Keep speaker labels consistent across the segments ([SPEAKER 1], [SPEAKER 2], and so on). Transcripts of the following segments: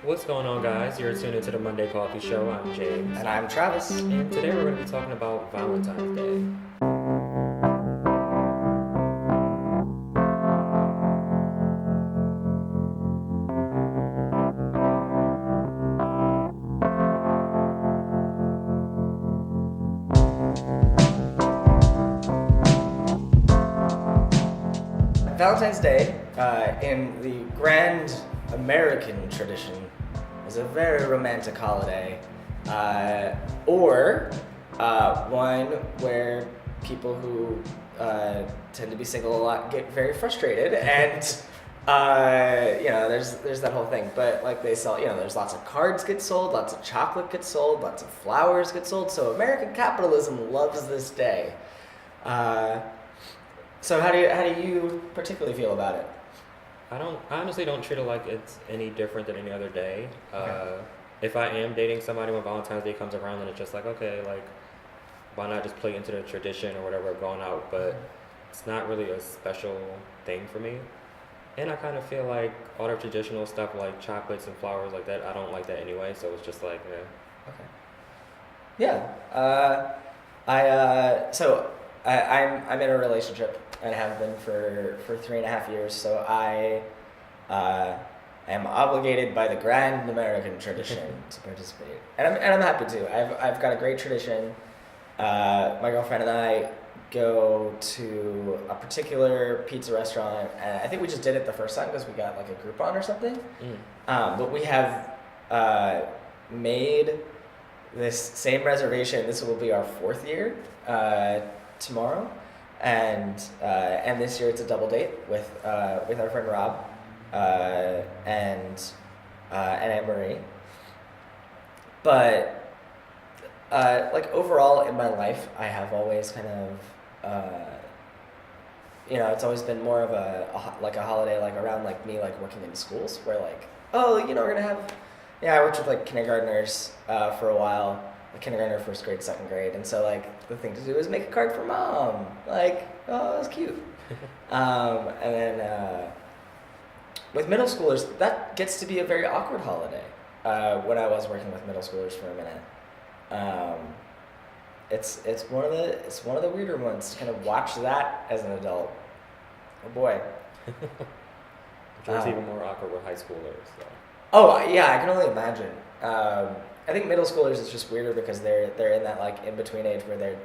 [SPEAKER 1] What's going on, guys? You're tuned into the Monday Coffee Show. I'm James.
[SPEAKER 2] And I'm Travis.
[SPEAKER 1] And today we're going to be talking about Valentine's Day.
[SPEAKER 2] Valentine's Day, in the grand American tradition, is a very romantic holiday, or one where people who tend to be single a lot get very frustrated, and there's that whole thing. But like they sell, there's lots of cards get sold, lots of chocolate gets sold, lots of flowers get sold. So American capitalism loves this day. So how do you particularly feel about it?
[SPEAKER 1] I honestly don't treat it like it's any different than any other day.
[SPEAKER 2] Okay.
[SPEAKER 1] If I am dating somebody when Valentine's Day comes around, then it's just like, okay, like, why not just play into the tradition or whatever going out? But it's not really a special thing for me. And I kind of feel like all the traditional stuff like chocolates and flowers like that, I don't like that anyway. So it's just like,
[SPEAKER 2] Okay. Yeah. I'm in a relationship and have been for 3.5 years. So I am obligated by the grand American tradition to participate, and I'm happy to. I've got a great tradition. My girlfriend and I go to a particular pizza restaurant, and I think we just did it the first time because we got like a Groupon or something. But we have made this same reservation. This will be our 4th year tomorrow, and this year it's a double date with our friend Rob and Anne Marie. But like overall in my life, I have always kind of it's always been more of a holiday like around like me like working in schools where like we're gonna have I worked with like kindergartners for a while, like kindergartner, 1st grade, 2nd grade, and so like the thing to do is make a card for mom, like that's cute. And then with middle schoolers, that gets to be a very awkward holiday. When I was working with middle schoolers for a minute, it's one of the weirder ones to kind of watch that as an adult. Oh boy.
[SPEAKER 1] it's even more awkward with high schoolers. So.
[SPEAKER 2] Oh yeah, I can only imagine. I think middle schoolers is just weirder because they're in that like in between age where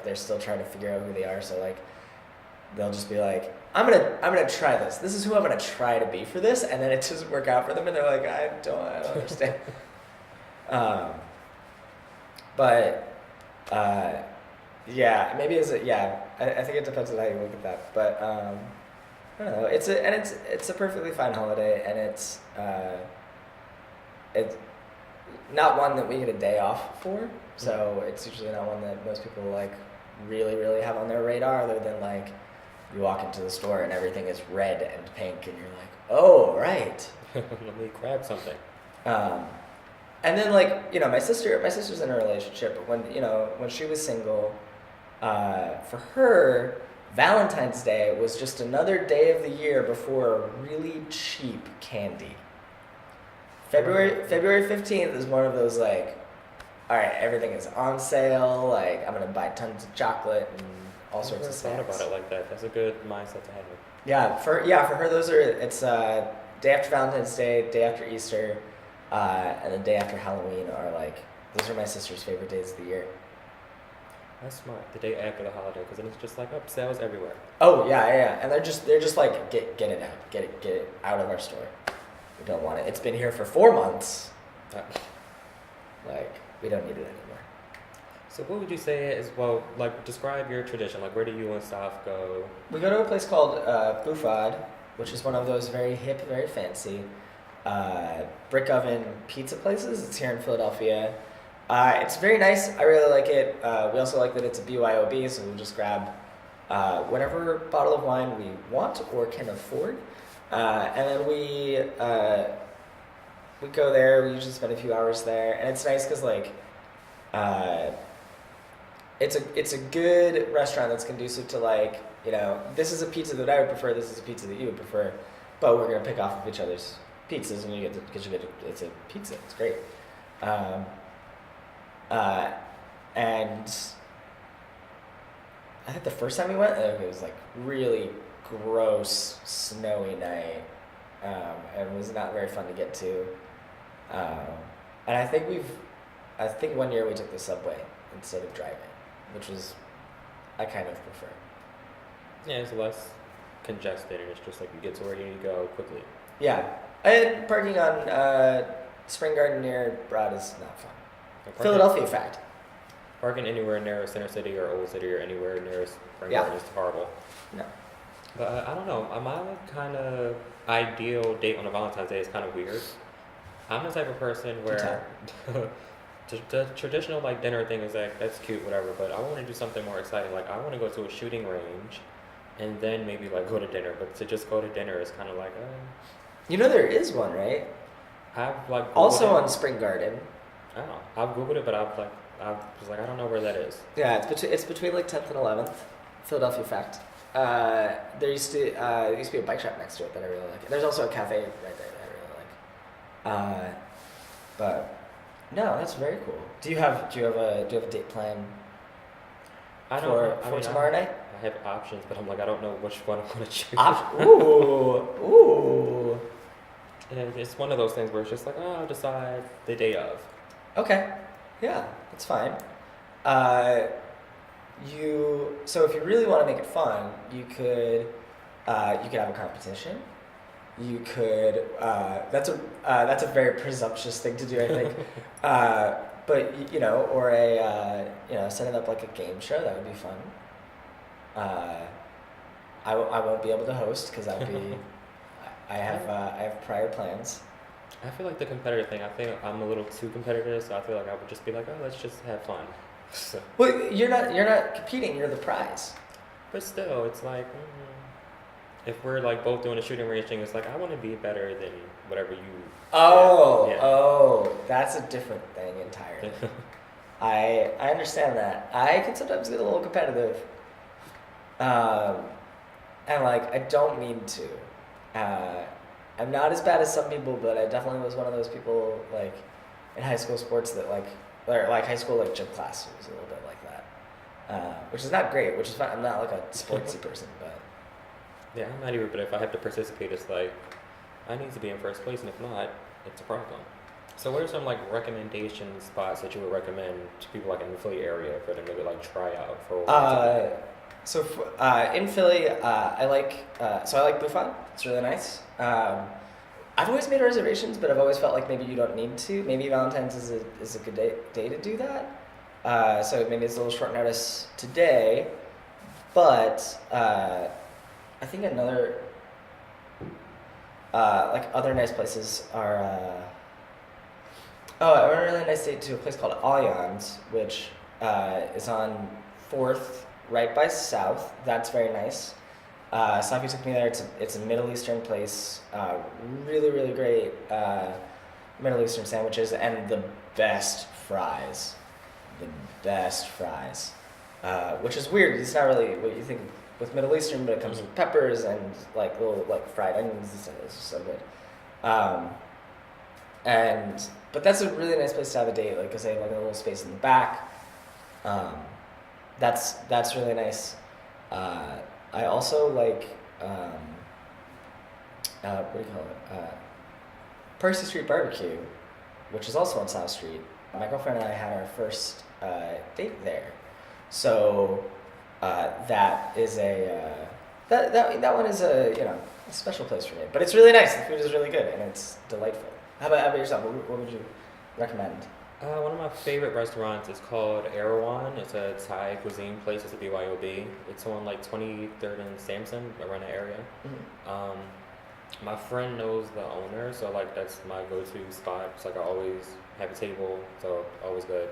[SPEAKER 2] they're still trying to figure out who they are. So like they'll just be like, I'm gonna try this. This is who I'm gonna try to be for this, and then it doesn't work out for them, and they're like, I don't understand. But maybe I think it depends on how you look at that. But I don't know. It's a perfectly fine holiday, and it's not one that we get a day off for. So it's usually not one that most people like really, really have on their radar, other than like you walk into the store and everything is red and pink and you're like, oh, right.
[SPEAKER 1] Let me grab something.
[SPEAKER 2] And then like, my sister's in a relationship, but when she was single, for her, Valentine's Day was just another day of the year before really cheap candy. February 15th is one of those like, all right, everything is on sale. Like I'm gonna buy tons of chocolate and all sorts of snacks.
[SPEAKER 1] I thought about it like that. That's a good mindset to have.
[SPEAKER 2] Yeah, for her it's day after Valentine's Day, day after Easter, and the day after Halloween are like those are my sister's favorite days of the year.
[SPEAKER 1] That's smart. The day after the holiday, because then it's just like sales everywhere.
[SPEAKER 2] Oh yeah, and they're just like get it out, get it out of our store. We don't want it. It's been here for 4 months. Like, we don't need it anymore.
[SPEAKER 1] So what would you say is, well, like, describe your tradition. Like, where do you and Saf go?
[SPEAKER 2] We go to a place called Buffad, which is one of those very hip, very fancy brick oven pizza places. It's here in Philadelphia. It's very nice. I really like it. We also like that it's a BYOB, so we'll just grab whatever bottle of wine we want or can afford. And then we go there. We usually spend a few hours there, and it's nice because like it's a good restaurant that's conducive to like this is a pizza that I would prefer. This is a pizza that you would prefer, but we're gonna pick off of each other's pizzas, and because you get it's a pizza. It's great. Um, uh, and I think the first time we went, it was like really gross, snowy night, and it was not very fun to get to. Um, and I think one year we took the subway instead of driving, which was I kind of prefer.
[SPEAKER 1] Yeah, it's less congested, and it's just like you get to where you need to go quickly.
[SPEAKER 2] Yeah, and parking on Spring Garden near Broad is not fun.
[SPEAKER 1] Like parking,
[SPEAKER 2] Philadelphia fact.
[SPEAKER 1] parking anywhere near Center City or Old City or anywhere near Spring
[SPEAKER 2] Yeah.
[SPEAKER 1] Garden is horrible.
[SPEAKER 2] No.
[SPEAKER 1] But I don't know. My kind of ideal date on a Valentine's Day is kind of weird. I'm the type of person where the traditional like dinner thing is like that's cute, whatever. But I want to do something more exciting. Like I want to go to a shooting range, and then maybe like go to dinner. But to just go to dinner is kind of like.
[SPEAKER 2] You know there is one, right?
[SPEAKER 1] I've like Googled
[SPEAKER 2] Also
[SPEAKER 1] it.
[SPEAKER 2] on Spring Garden.
[SPEAKER 1] I don't know. I've googled it, but I was like I don't know where that is.
[SPEAKER 2] Yeah, it's between like 10th and 11th. Philadelphia fact. There used to be a bike shop next to it that I really like. There's also a cafe right there that I really like. But no, that's very cool. Do you have a date plan
[SPEAKER 1] I don't know. I
[SPEAKER 2] for
[SPEAKER 1] mean,
[SPEAKER 2] tomorrow night?
[SPEAKER 1] I have options, but I'm like I don't know which one I'm gonna choose.
[SPEAKER 2] Ooh.
[SPEAKER 1] And it's one of those things where it's just like, oh, I'll decide the day of.
[SPEAKER 2] Okay. Yeah, that's fine. So if you really want to make it fun, you could have a competition. You could that's a very presumptuous thing to do, I think. But or setting up like a game show, that would be fun. I won't be able to host because I have prior plans.
[SPEAKER 1] I feel like the competitive thing. I think I'm a little too competitive, so I feel like I would just be like, oh, let's just have fun. So,
[SPEAKER 2] Well, you're not competing. You're the prize.
[SPEAKER 1] but still, it's like if we're like both doing a shooting range thing, it's like I want to be better than whatever you.
[SPEAKER 2] Oh, that's a different thing entirely. I understand that. I can sometimes get a little competitive, and like I don't mean to. I'm not as bad as some people, but I definitely was one of those people like in high school sports that or like high school like gym class was a little bit like that, which is not great. Which is fine. I'm not like a sportsy person, but
[SPEAKER 1] Yeah, I'm not even. But if I have to participate, it's like I need to be in first place, and if not, it's a problem. So, what are some like recommendation spots that you would recommend to people like in the Philly area for them to like try out for?
[SPEAKER 2] So in Philly, I like Bouffon. It's really nice. I've always made reservations, but I've always felt like maybe you don't need to. Maybe Valentine's is a good day to do that. So maybe it's a little short notice today, but I think another other nice places are. I went on a really nice date to a place called Allianz, which is on 4th, right by South. That's very nice. Safi took me there. It's a Middle Eastern place. Really, really great Middle Eastern sandwiches and the best fries. The best fries. Which is weird. It's not really what you think with Middle Eastern, but it comes with peppers and like little like fried onions. It's so good. But that's a really nice place to have a date, like, cause they have like a little space in the back. That's really nice. I also like what do you call it? Percy Street Barbecue, which is also on South Street. My girlfriend and I had our first date there, so that is that one is a special place for me. But it's really nice. The food is really good and it's delightful. How about yourself? What would you recommend?
[SPEAKER 1] One of my favorite restaurants is called Erewhon. It's a Thai cuisine place. It's a BYOB. It's on like 23rd and Sampson, around that area.
[SPEAKER 2] Mm-hmm.
[SPEAKER 1] My friend knows the owner, so like that's my go-to spot. It's like I always have a table, so always good.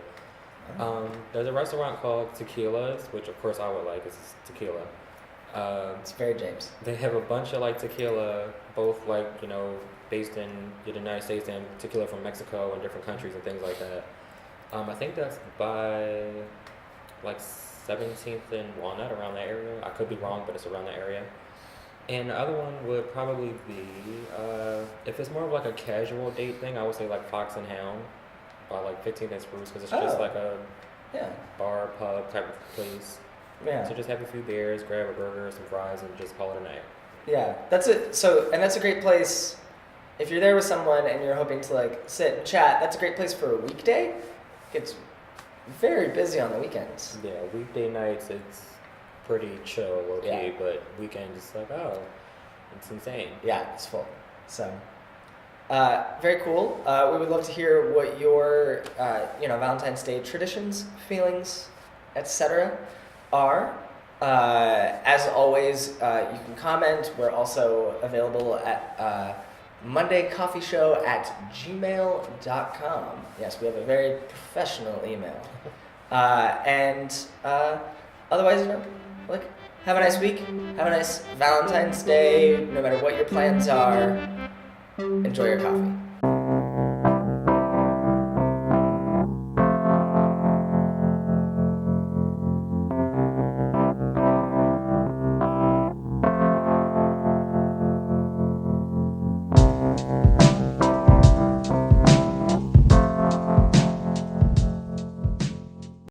[SPEAKER 1] There's a restaurant called Tequila's, which of course I would like. It's tequila.
[SPEAKER 2] It's very James.
[SPEAKER 1] They have a bunch of like tequila, both like based in the United States and tequila from Mexico and different countries and things like that. I think that's by like 17th and Walnut, around that area. I could be wrong, but it's around that area. And the other one would probably be, if it's more of like a casual date thing, I would say like Fox and Hound by like 15th and Spruce, because it's just
[SPEAKER 2] Oh.
[SPEAKER 1] like a
[SPEAKER 2] Yeah.
[SPEAKER 1] bar, pub type of place.
[SPEAKER 2] Yeah.
[SPEAKER 1] So just have a few beers, grab a burger, some fries, and just call it a night.
[SPEAKER 2] Yeah. That's it. So, and that's a great place. If you're there with someone and you're hoping to like sit and chat, that's a great place for a weekday. It's very busy on the weekends.
[SPEAKER 1] Yeah, weekday nights it's pretty chill, low key,
[SPEAKER 2] Yeah.
[SPEAKER 1] but weekends it's like, oh, it's insane.
[SPEAKER 2] Yeah, it's full. So, very cool. We would love to hear what your, Valentine's Day traditions, feelings, etc. are. As always, you can comment. We're also available at mondaycoffeeshow@gmail.com. Yes, we have a very professional email. And otherwise, have a nice week. Have a nice Valentine's Day. No matter what your plans are, enjoy your coffee.